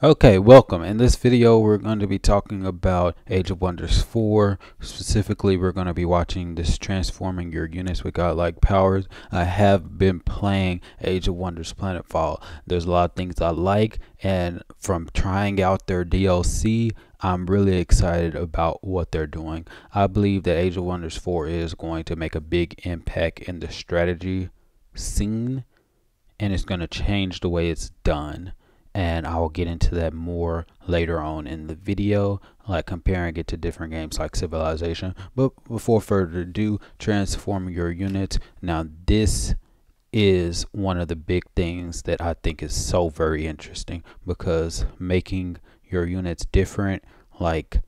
Okay, welcome. In this video, we're going to be talking about Age of Wonders 4. Specifically, we're going to be watching this transforming your units with godlike powers. I have been playing Age of Wonders Planetfall. There's a lot of things I like, and from trying out their DLC, I'm really excited about what they're doing. I believe that Age of Wonders 4 is going to make a big impact in the strategy scene, and it's going to change the way it's done, and I will get into that more later on in the video, like comparing it to different games like Civilization. But before further ado, transforming your units. Now this is one of the big things that I think is so very interesting, because making your units different, like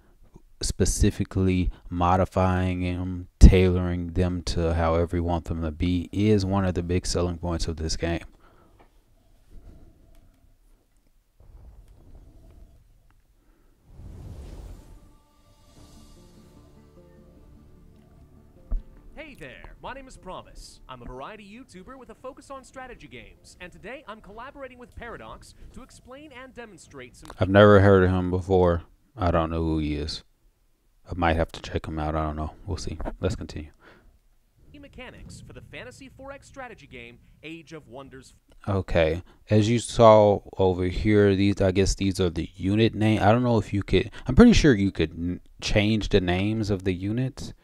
specifically modifying them, tailoring them to however you want them to be, is one of the big selling points of this game. Hey there, my name is Promise. I'm a variety YouTuber with a focus on strategy games, and today I'm collaborating with Paradox to explain and demonstrate some... I've never heard of him before. I don't know who he is. I might have to check him out. I don't know. We'll see. Let's continue. mechanics for the Fantasy 4X strategy game Age of Wonders. Okay, as you saw over here, I guess these are the unit name. I don't know if you could, I'm pretty sure you could change the names of the units,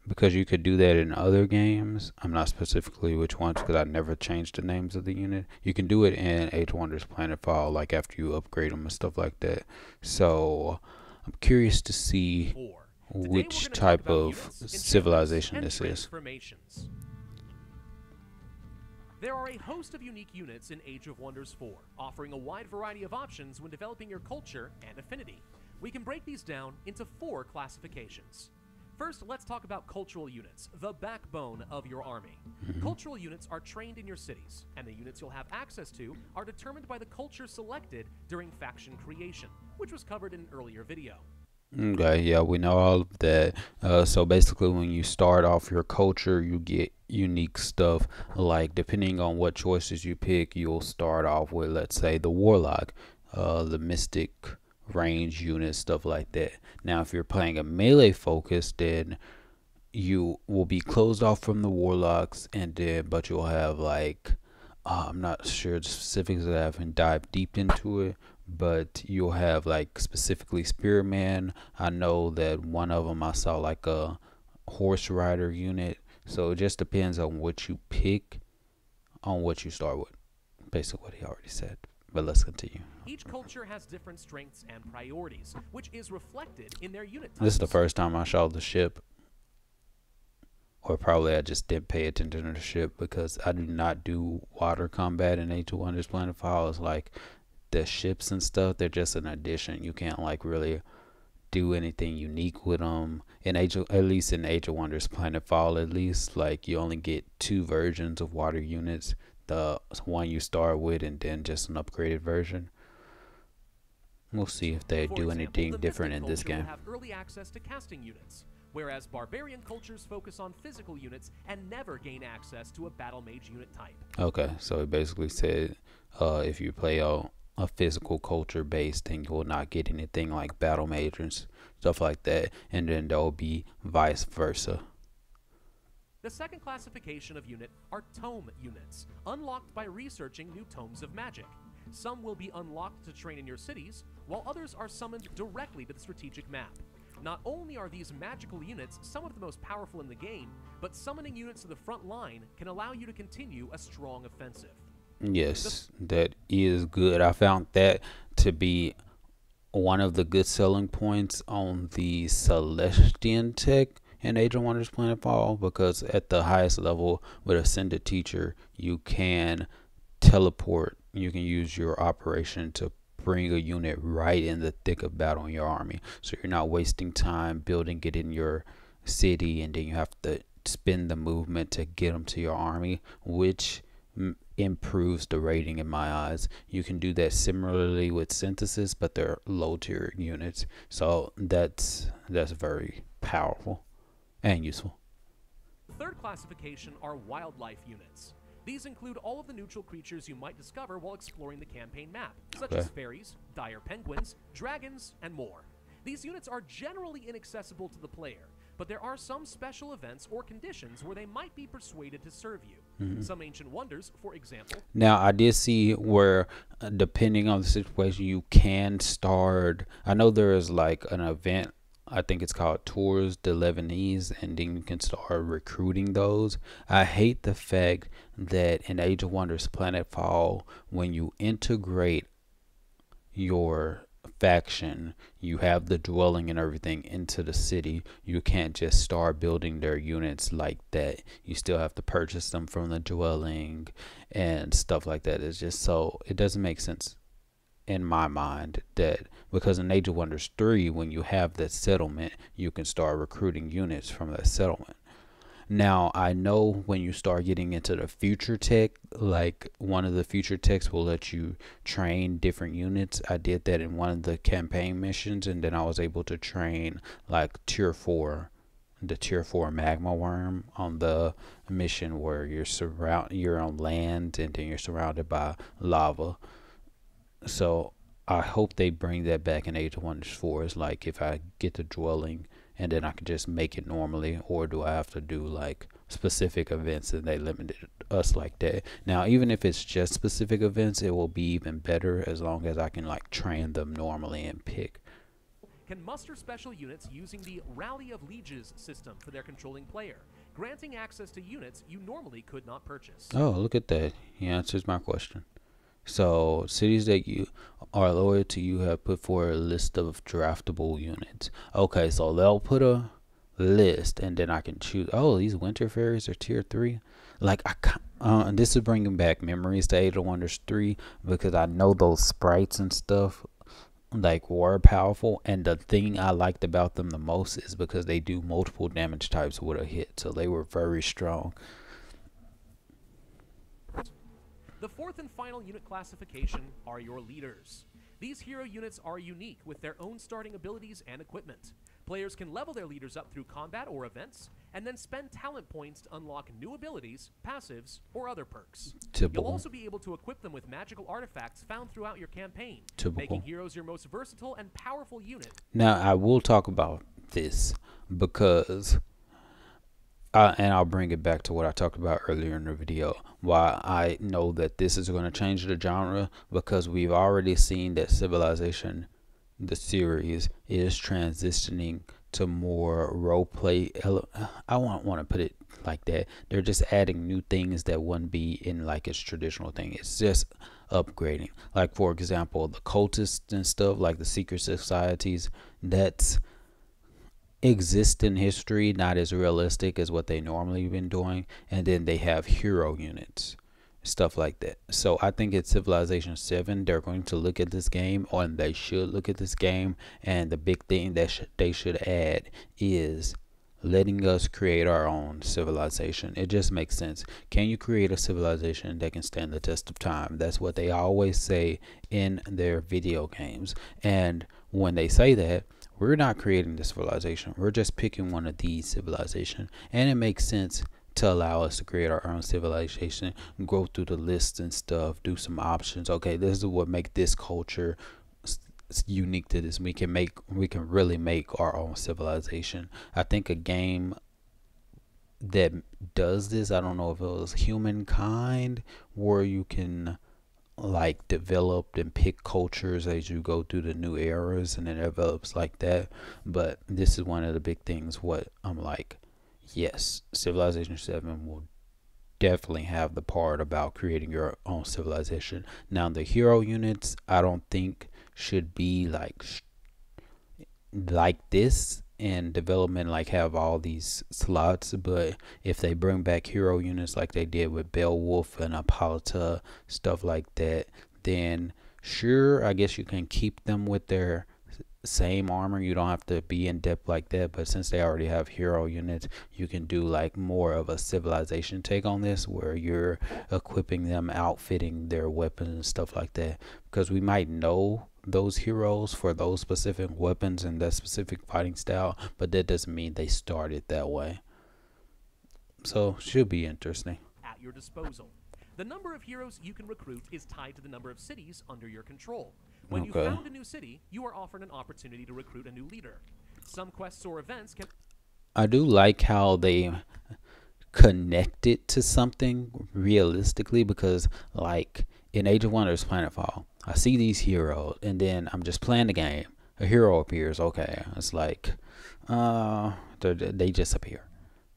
because you could do that in other games. I'm not specifically which ones, because I never changed the names of the unit. You can do it in Age of Wonders Planetfall, like after you upgrade them and stuff like that. So I'm curious to see which type of civilization this is. There are a host of unique units in Age of Wonders 4, offering a wide variety of options when developing your culture and affinity. We can break these down into 4 classifications. First, let's talk about cultural units, the backbone of your army. Cultural units are trained in your cities, and the units you'll have access to are determined by the culture selected during faction creation, which was covered in an earlier video. Okay, yeah, we know all of that. So basically, when you start off your culture, you get unique stuff. Like, depending on what choices you pick, you'll start off with, let's say, the warlock, the mystic range unit, stuff like that. Now, if you're playing a melee focus, then you will be closed off from the warlocks, and then but you'll have like I'm not sure the specifics. I haven't dived deep into it, but you'll have like specifically spearman. I know that one of them I saw like a horse rider unit. So it just depends on what you pick, on what you start with. Basically what he already said. But let's continue. Each culture has different strengths and priorities, which is reflected in their unit types. This is the first time I saw the ship. Or probably I just didn't pay attention to the ship, because I do not do water combat in Age of Wonders Planetfall. It's like the ships and stuff, they're just an addition. You can't like really do anything unique with them. In at least in Age of Wonders Planetfall, at least, like you only get 2 versions of water units. The one you start with, and then just an upgraded version. We'll see if they do anything different in this game. Have early access to casting units, whereas barbarian cultures focus on physical units and never gain access to a battle mage unit type. Okay, so it basically said if you play a physical culture based, then you will not get anything like battle mage and stuff like that, and then there will be vice versa. The second classification of unit are Tome Units, unlocked by researching new tomes of magic. Some will be unlocked to train in your cities, while others are summoned directly to the strategic map. Not only are these magical units some of the most powerful in the game, but summoning units to the front line can allow you to continue a strong offensive. Yes, that is good. I found that to be one of the good selling points on the Celestian tech in Age of Wonders Planetfall, because at the highest level with Ascended Teacher, you can teleport. You can use your operation to bring a unit right in the thick of battle in your army, so you're not wasting time building it in your city, and then you have to spend the movement to get them to your army, which improves the rating in my eyes. You can do that similarly with synthesis, but they're low tier units, so that's very powerful and useful. The third classification are wildlife units. These include all of the neutral creatures you might discover while exploring the campaign map, such Okay. as fairies, dire penguins, dragons, and more. These units are generally inaccessible to the player, but there are some special events or conditions where they might be persuaded to serve you. Some ancient wonders, for example. Now, I did see where, depending on the situation, you can start. I know there is like an event, I think it's called Tours de Lebanese, and then you can start recruiting those. I hate the fact that in Age of Wonders Planetfall, when you integrate your faction, you have the dwelling and everything into the city, you can't just start building their units like that. You still have to purchase them from the dwelling and stuff like that. It's just, so it doesn't make sense in my mind, that because in Age of Wonders 3, when you have that settlement, you can start recruiting units from that settlement. Now, I know when you start getting into the future tech, like one of the future techs will let you train different units. I did that in one of the campaign missions, and then I was able to train like tier 4, the tier 4 magma worm on the mission where you're on land and then you're surrounded by lava. So I hope they bring that back in Age of Wonders 4. It's like if I get the dwelling and then I can just make it normally, or do I have to do like specific events and they limited us like that? Now, even if it's just specific events, it will be even better as long as I can like train them normally and pick. Can muster special units using the Rally of Lieges system for their controlling player, granting access to units you normally could not purchase. Oh, look at that. He answers my question. So, cities that you are loyal to you have put forward a list of draftable units. Okay, so they'll put a list and then I can choose. Oh, these winter fairies are tier 3. Like, and this is bringing back memories to Age of Wonders 3, because I know those sprites and stuff like were powerful, and the thing I liked about them the most is because they do multiple damage types with a hit, so they were very strong. The fourth and final unit classification are your leaders. These hero units are unique with their own starting abilities and equipment. Players can level their leaders up through combat or events, and then spend talent points to unlock new abilities, passives, or other perks. Typical. You'll also be able to equip them with magical artifacts found throughout your campaign, Typical. making heroes your most versatile and powerful unit. Now, I will talk about this because, and I'll bring it back to what I talked about earlier in the video, why I know that this is going to change the genre, because we've already seen that Civilization, the series, is transitioning to more role play. I won't want to put it like that. They're just adding new things that wouldn't be in like its traditional thing. It's just upgrading. Like, for example, the cultists and stuff, like the secret societies, that's exist in history, not as realistic as what they normally been doing. And then they have hero units, stuff like that. So I think it's Civilization 7, they're going to look at this game, or they should look at this game, and the big thing that they should add is letting us create our own civilization. It just makes sense. Can you create a civilization that can stand the test of time? That's what they always say in their video games. And when they say that, we're not creating the civilization. We're just picking one of these civilizations. And it makes sense to allow us to create our own civilization, go through the lists and stuff, do some options. Okay, this is what make this culture unique to this. We can really make our own civilization. I think a game that does this, I don't know if it was Humankind, where you can like develop and pick cultures as you go through the new eras, and it develops like that. But this is one of the big things what I'm like, yes, Civilization 7 will definitely have the part about creating your own civilization. Now, the hero units, I don't think should be like this in development, like have all these slots. But if they bring back hero units like they did with Beowulf and Hippolyta, stuff like that, then sure, I guess you can keep them with their same armor. You don't have to be in depth like that. But since they already have hero units, you can do like more of a civilization take on this, where you're equipping them, outfitting their weapons and stuff like that, because we might know those heroes for those specific weapons and that specific fighting style, but that doesn't mean they started that way. So should be interesting. At your disposal. The number of heroes you can recruit is tied to the number of cities under your control. When you Okay. found a new city, you are offered an opportunity to recruit a new leader. Some quests or events can... I do like how they connect it to something realistically, because like in Age of Wonders Planetfall, I see these heroes and then I'm just playing the game. A hero appears, okay. It's like they just appear.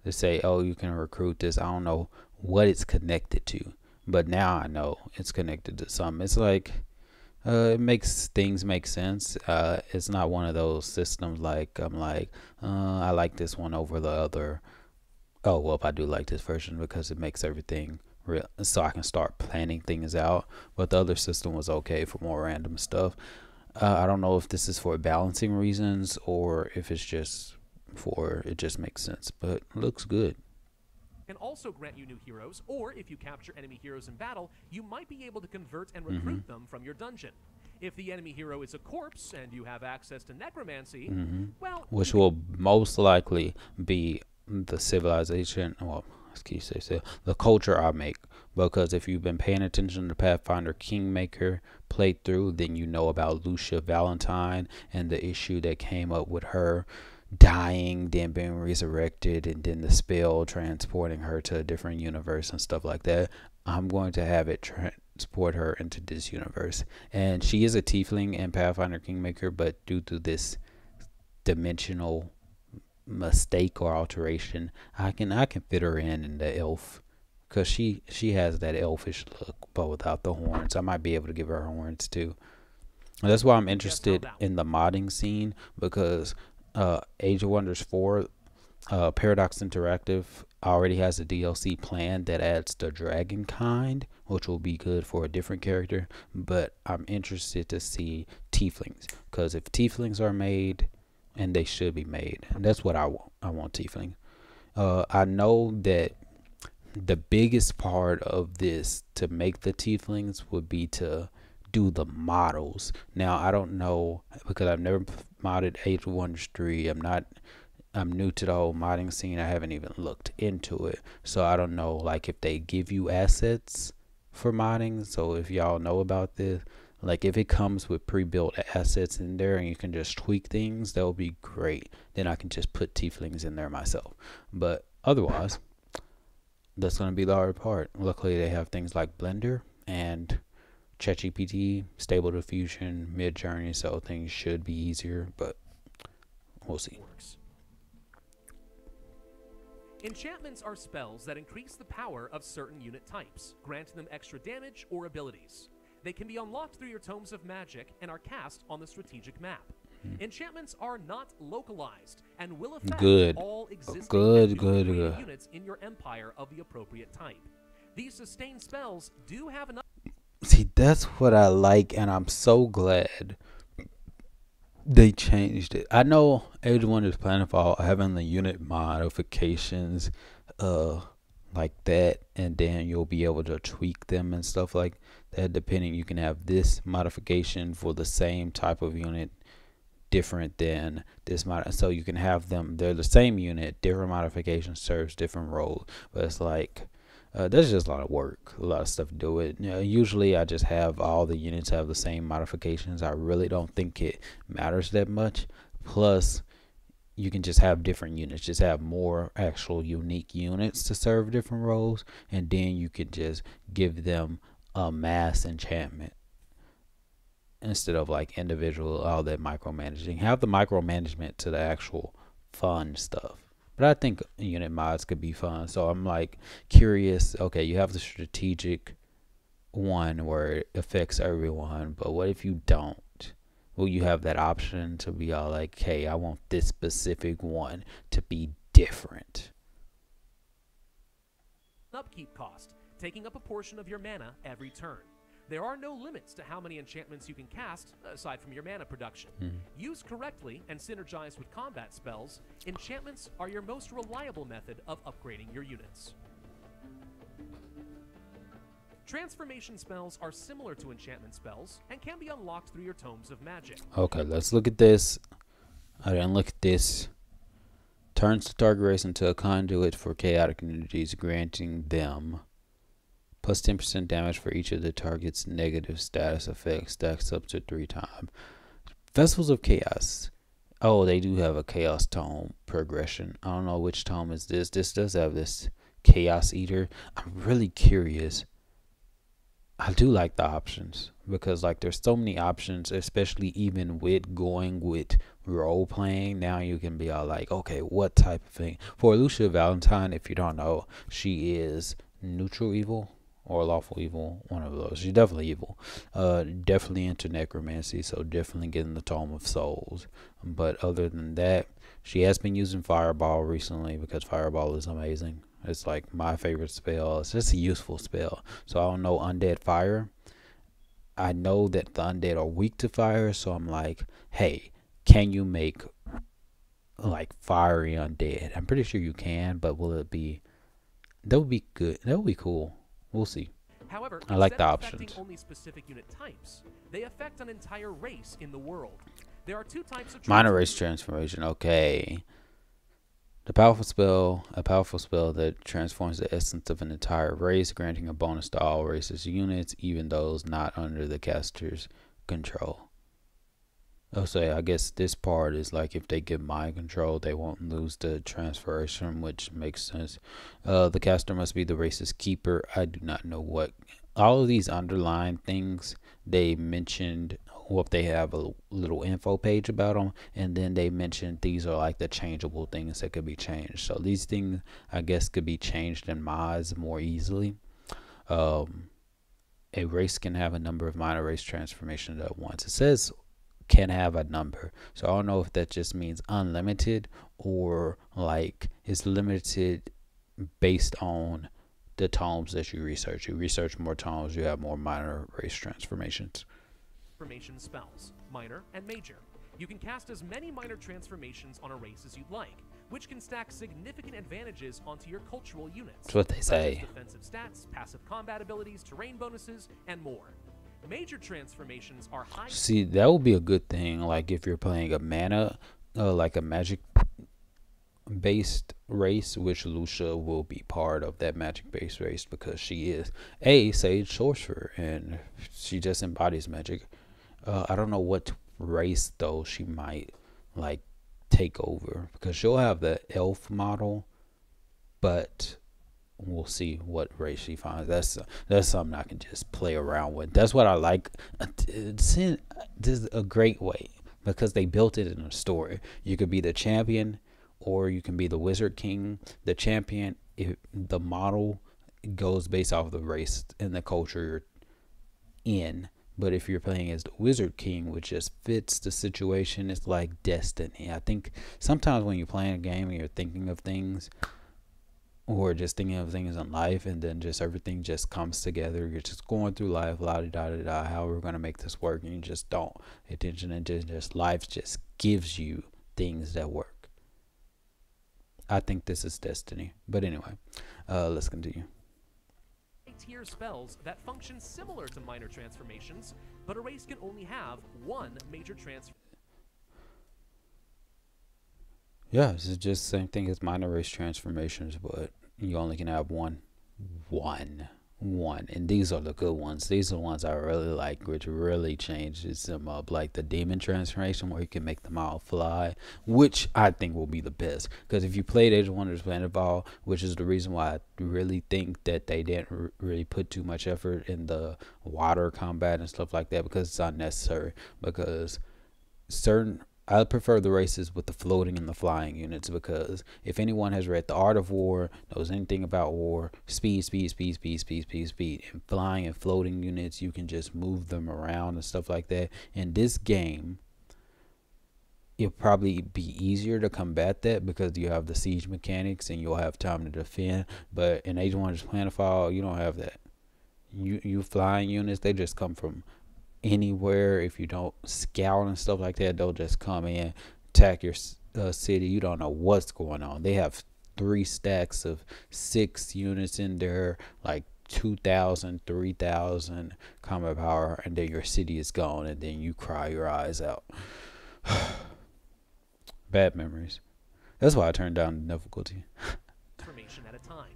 They say, oh, you can recruit this. I don't know what it's connected to, but now I know it's connected to something. It's like it makes things make sense. It's not one of those systems like I'm like, I like this one over the other. Oh, well, I do like this version because it makes everything real, so I can start planning things out. But the other system was okay for more random stuff. I don't know if this is for balancing reasons or if it's just for it just makes sense, but it looks good. can also grant you new heroes, or if you capture enemy heroes in battle, you might be able to convert and recruit them from your dungeon. If the enemy hero is a corpse and you have access to necromancy, well, Which will most likely be the civilization, well, excuse me, the culture I make. Because if you've been paying attention to Pathfinder Kingmaker playthrough, then you know about Lucia Valentine and the issue that came up with her dying, then being resurrected, and then the spell transporting her to a different universe and stuff like that. I'm going to have it transport her into this universe. And she is a tiefling in Pathfinder Kingmaker, but due to this dimensional mistake or alteration, I can fit her in the elf, because she has that elfish look but without the horns. I might be able to give her horns too. And that's why I'm interested in the modding scene, because Age of Wonders 4 Paradox Interactive already has a DLC plan that adds the dragon kind, which will be good for a different character. But I'm interested to see tieflings, because if tieflings are made, and they should be made, and that's what I want. I want tiefling. I know that the biggest part of this to make the tieflings would be to do the models. Now I don't know, because I've never modded Age of Wonders 3. I'm new to the whole modding scene. I haven't even looked into it, so I don't know like if they give you assets for modding. So if y'all know about this, like if it comes with pre-built assets in there and you can just tweak things, that would be great. Then I can just put tieflings in there myself. But otherwise, that's going to be the hard part. Luckily, they have things like Blender and ChatGPT, Stable Diffusion, Midjourney, so things should be easier, but we'll see. Enchantments are spells that increase the power of certain unit types, granting them extra damage or abilities. They can be unlocked through your Tomes of Magic and are cast on the strategic map. Enchantments are not localized and will affect all existing units in your empire of the appropriate type. These sustained spells do have enough. See, that's what I like, and I'm so glad they changed it. I know Age of Wonders Planetfall having the unit modifications like that, and then you'll be able to tweak them and stuff like that. Depending, you can have this modification for the same type of unit different than this mod, so you can have them, they're the same unit, different modification serves different roles. But it's like there's just a lot of work, a lot of stuff to do it. Usually I just have all the units have the same modifications. I really don't think it matters that much. Plus you can just have different units, just have more actual unique units to serve different roles, and then you could just give them a mass enchantment instead of like individual, all that micromanaging. Have the micromanagement to the actual fun stuff. But I think unit mods could be fun. So I'm like curious, okay, you have the strategic one where it affects everyone, but what if you don't? Will you have that option to be all like, hey, I want this specific one to be different? Upkeep cost, taking up a portion of your mana every turn. There are no limits to how many enchantments you can cast, aside from your mana production. Used correctly and synergized with combat spells, enchantments are your most reliable method of upgrading your units. Transformation spells are similar to enchantment spells and can be unlocked through your Tomes of Magic. Okay, let's look at this. I didn't look at this. Turns the target race into a conduit for chaotic energies, granting them Plus 10% damage for each of the target's negative status effects. Stacks up to 3 times. Vessels of Chaos. Oh, they do have a Chaos Tome progression. I don't know which tome is this. This does have this Chaos Eater. I'm really curious. I do like the options because like there's so many options, especially even with going with role playing. Now you can be all like, okay, what type of thing? For Lucia Valentine, if you don't know, she is neutral evil or lawful evil, one of those. She's definitely evil. Definitely into necromancy, so definitely getting the Tome of Souls. But other than that, she has been using Fireball recently because Fireball is amazing. It's like my favorite spell. It's just a useful spell. So I don't know Undead Fire. I know that the undead are weak to fire, so I'm like, hey, can you make like fiery undead? I'm pretty sure you can, but will it be? That would be good. That would be cool. We'll see. However, I like the instead of options. affecting only specific unit types, they affect an entire race in the world. There are 2 types of Minor race transformation. Okay. A powerful spell that transforms the essence of an entire race, granting a bonus to all races units, even those not under the caster's control. Oh, so I guess this part is like if they get mind control, they won't lose the transformation, which makes sense. The caster must be the race's keeper. I do not know what all of these underlying things they mentioned. Well, they have a little info page about them, and then they mentioned these are like the changeable things that could be changed. So these things, I guess, could be changed in mods more easily. A race can have a number of minor race transformations at once. It says can have a number, so I don't know if that just means unlimited or like it's limited based on the tomes that you research. You research more tomes, you have more minor race transformations. Transformation spells, minor and major. You can cast as many minor transformations on a race as you'd like, which can stack significant advantages onto your cultural units. That's what they say. Defensive stats, passive combat abilities, terrain bonuses, and more. Major transformations are high. See, that would be a good thing. Like if you're playing a mana, like a magic based race, which Lucia will be part of that magic based race because she is a sage sorcerer and she just embodies magic. I don't know what race though she might like take over because she'll have the elf model, but we'll see what race she finds. That's something I can just play around with. That's what I like. This is a great way because they built it in a story. You could be the champion or you can be the wizard king. The champion, if the model goes based off of the race and the culture you're in. But if you're playing as the wizard king, which just fits the situation, it's like destiny. I think sometimes when you're playing a game and you're thinking of things or just thinking of things in life and then just everything just comes together, you're just going through life, la-di-da-da-da, how we're going to make this work, and you just don't pay attention, and just life just gives you things that work. I think this is destiny. But anyway, let's continue. Tier spells that function similar to minor transformations, but a race can only have one major transformation. Yeah, this is just the same thing as minor race transformations, but you only can have one. And these are the good ones. These are the ones I really like, which really changes them up, like the demon transformation where you can make them all fly, which I think will be the best. Because if you played Age of Wonders Planetfall, which is the reason why I really think that they didn't really put too much effort in the water combat and stuff like that, because it's unnecessary. Because I prefer the races with the floating and the flying units, because if anyone has read The Art of War, knows anything about war, speed, and flying and floating units, you can just move them around and stuff like that. In this game, it'll probably be easier to combat that because you have the siege mechanics and you'll have time to defend. But in Age of Wonders Planetfall, you don't have that. You flying units, they just come from anywhere. If you don't scout and stuff like that, they'll just come in, attack your city. You don't know what's going on. They have 3 stacks of 6 units in there, like 2,000, 3,000 combat power, and then your city is gone, and then you cry your eyes out. Bad memories. That's why I turned down the difficulty. Transformation at a time.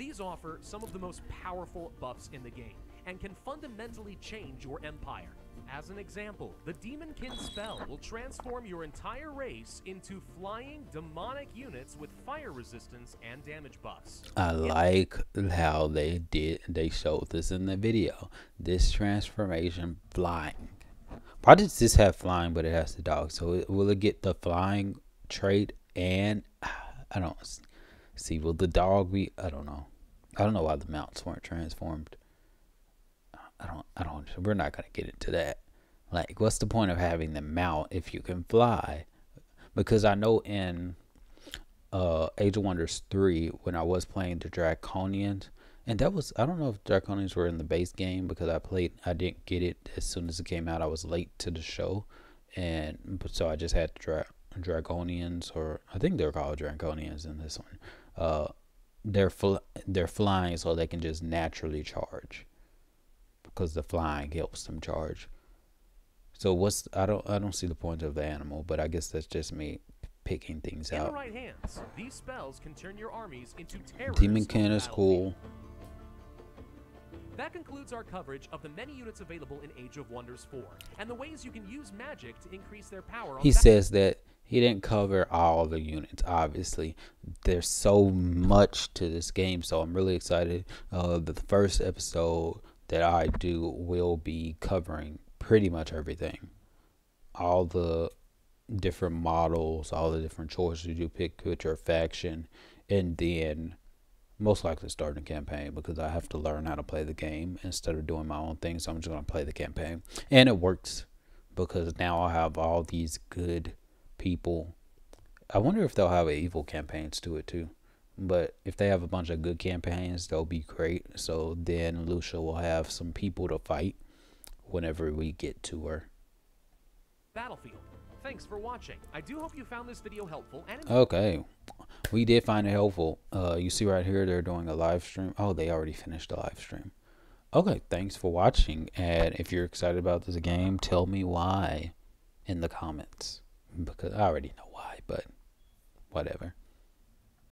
These offer some of the most powerful buffs in the game and can fundamentally change your empire. As an example, the Demonkin spell will transform your entire race into flying demonic units with fire resistance and damage buffs. I like how they showed this in the video. This transformation, flying. Why does this have flying but it has the dog? So will it get the flying trait and I don't see, will the dog be, I don't know why the mounts weren't transformed. We're not gonna get into that. Like, what's the point of having the mount if you can fly? Because I know in Age of Wonders 3, when I was playing the Draconians, and that was, I don't know if Draconians were in the base game because I didn't get it as soon as it came out. I was late to the show, so I just had Draconians, or I think they're called Draconians in this one. They're flying, so they can just naturally charge because the flying helps them charge. So I don't see the point of the animal, but I guess that's just me picking things out. In the right hands, these spells can turn your armies into terrors. Demonkin is cool. That concludes our coverage of the many units available in Age of Wonders 4 and the ways you can use magic to increase their power. He says that he didn't cover all the units. Obviously, there's so much to this game, so I'm really excited. The first episode that I do will be covering pretty much everything, all the different models, all the different choices you pick with your faction, and then most likely starting a campaign because I have to learn how to play the game instead of doing my own thing. So I'm just going to play the campaign, and it works because now I have all these good people. I wonder if they'll have evil campaigns to it too, but if they have a bunch of good campaigns, they'll be great. So then Lucia will have some people to fight whenever we get to her. Battlefield. Thanks for watching. I do hope you found this video helpful. And okay, we did find it helpful. You see right here, they're doing a live stream. Oh, they already finished the live stream. Okay, thanks for watching. And if you're excited about this game, tell me why in the comments, because I already know why, but whatever.